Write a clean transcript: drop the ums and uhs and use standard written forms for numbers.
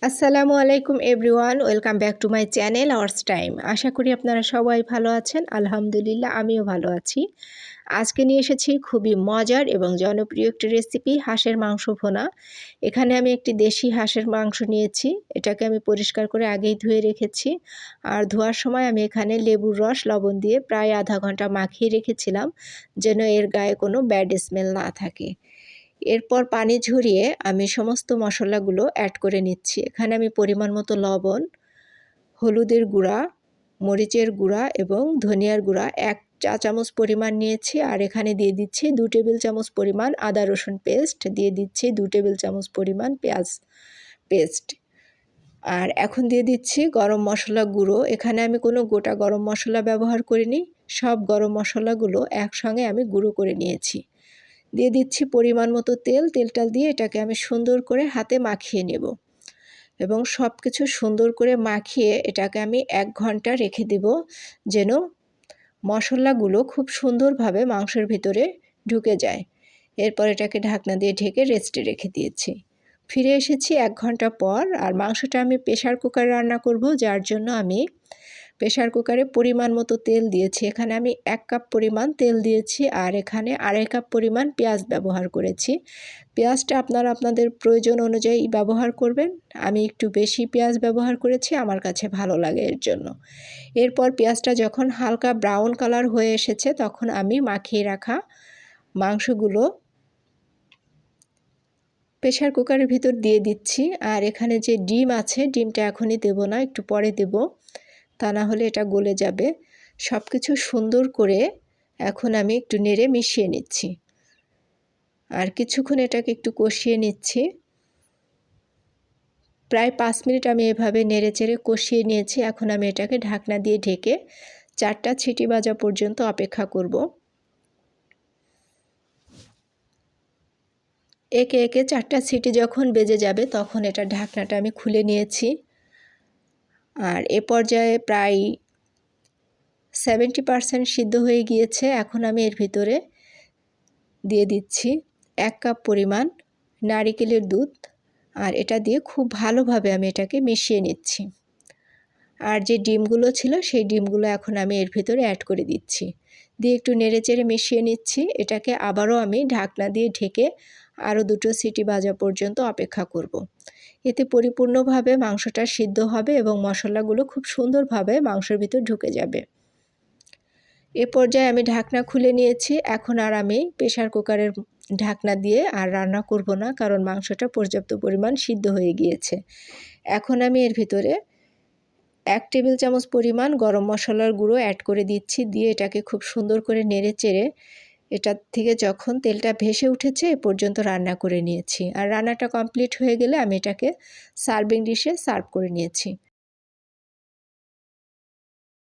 আসসালামু আলাইকুম everyone, welcome back to my channel ours time. আশা করি আপনারা সবাই ভালো আছেন। আলহামদুলিল্লাহ আমিও ভালো আছি। আজকে নিয়ে এসেছি খুবই মজার এবং জনপ্রিয় একটি রেসিপি, হাঁসের মাংস ভুনা। এখানে আমি একটি দেশি হাঁসের মাংস নিয়েছি। এটাকে আমি পরিষ্কার করে আগেই ধুয়ে রেখেছি। আর ধোয়ার সময় আমি এখানে লেবুর রস লবণ দিয়ে প্রায় আধা ঘন্টা মাখিয়ে রেখেছিলাম, যেন এর গায়ে কোনো ব্যাড স্মেল না থাকে। এরপর পানি ঝরিয়ে আমি সমস্ত মশলাগুলো অ্যাড করে নিচ্ছি। এখানে আমি পরিমাণ মতো লবণ, হলুদের গুঁড়া, মরিচের গুঁড়া এবং ধনিয়ার গুঁড়া 1 চা চামচ পরিমাণ নিয়েছি। আর এখানে দিয়ে দিচ্ছি 2 টেবিল চামচ পরিমাণ আদা রসুন পেস্ট, দিয়ে দিচ্ছি 2 টেবিল চামচ পরিমাণ পেঁয়াজ পেস্ট। আর এখন দিয়ে দিচ্ছি গরম মশলা গুঁড়ো। এখানে আমি কোনো গোটা গরম মশলা ব্যবহার করিনি, সব গরম মশলাগুলো একসঙ্গে আমি গুঁড়ো করে নিয়েছি। দিয়ে দিচ্ছি পরিমাণ মতো তেল। তেলটা দিয়ে এটাকে আমি সুন্দর করে হাতে মাখিয়ে নেব এবং সব কিছু সুন্দর করে মাখিয়ে এটাকে আমি 1 ঘন্টা রেখে দেব, যেন মশলাগুলো খুব সুন্দরভাবে মাংসের ভিতরে ঢুকে যায়। এরপর এটাকে ঢাকনা দিয়ে ঢেকে রেস্টে রেখে দিয়েছি। ফিরে এসেছি 1 ঘন্টা পর। আর মাংসটা আমি প্রেশার কুকারে রান্না করব, যার জন্য আমি প্রেশার কুকারে পরিমাণ মতো তেল দিয়েছি। এখানে আমি 1 কাপ পরিমাণ তেল দিয়েছি আর এখানে 2.5 কাপ পরিমাণ পেঁয়াজ ব্যবহার করেছি। পেঁয়াজটা আপনারা আপনাদের প্রয়োজন অনুযায়ী ব্যবহার করবেন। আমি একটু বেশি পেঁয়াজ ব্যবহার করেছি, আমার কাছে ভালো লাগে এর জন্য। এরপর পেঁয়াজটা যখন হালকা ব্রাউন কালার হয়ে এসেছে, তখন আমি মাখিয়ে রাখা মাংসগুলো প্রেশার কুকারের ভিতর দিয়ে দিচ্ছি। আর এখানে যে ডিম আছে, ডিমটা এখনই দেব না, একটু পরে দেব, তা না হলে এটা গলে যাবে। সব কিছু সুন্দর করে এখন আমি একটু নেড়ে মিশিয়ে নিচ্ছি আর কিছুক্ষণ এটাকে একটু কষিয়ে নিচ্ছি। প্রায় 5 মিনিট আমি এভাবে নেড়ে চেড়ে কষিয়ে নিয়েছি। এখন আমি এটাকে ঢাকনা দিয়ে ঢেকে 4টা সিটি বাজা পর্যন্ত অপেক্ষা করব। একে একে 4টা সিটি যখন বেজে যাবে, তখন এটা ঢাকনাটা আমি খুলে নিয়েছি। আর এ পর্যায়ে প্রায় 70% সিদ্ধ হয়ে গিয়েছে। এখন আমি এর ভিতরে দিয়ে দিচ্ছি 1 কাপ পরিমাণ নারিকেলের দুধ। আর এটা দিয়ে খুব ভালোভাবে আমি এটাকে মিশিয়ে নিচ্ছি। আর যে ডিমগুলো ছিল, সেই ডিমগুলো এখন আমি এর ভিতরে অ্যাড করে দিচ্ছি, দিয়ে একটু নেড়েচেড়ে মিশিয়ে নিচ্ছি। এটাকে আবারও আমি ঢাকনা দিয়ে ঢেকে আরও 2টো সিটি বাজা পর্যন্ত অপেক্ষা করব। এতে পরিপূর্ণভাবে মাংসটা সিদ্ধ হবে এবং মশলাগুলো খুব সুন্দরভাবে মাংসের ভিতর ঢুকে যাবে। এ পর্যায়ে আমি ঢাকনা খুলে নিয়েছি। এখন আর আমি প্রেশার কুকারের ঢাকনা দিয়ে আর রান্না করব না, কারণ মাংসটা পর্যাপ্ত পরিমাণ সিদ্ধ হয়ে গিয়েছে। এখন আমি এর ভিতরে 1 টেবিল চামচ পরিমাণ গরম মশলার গুঁড়ো অ্যাড করে দিচ্ছি, দিয়ে এটাকে খুব সুন্দর করে নেড়ে চেড়ে এটার থেকে যখন তেলটা ভেসে উঠেছে এ পর্যন্ত রান্না করে নিয়েছি। আর রান্নাটা কমপ্লিট হয়ে গেলে আমি এটাকে সার্ভিং ডিশে সার্ভ করে নিয়েছি।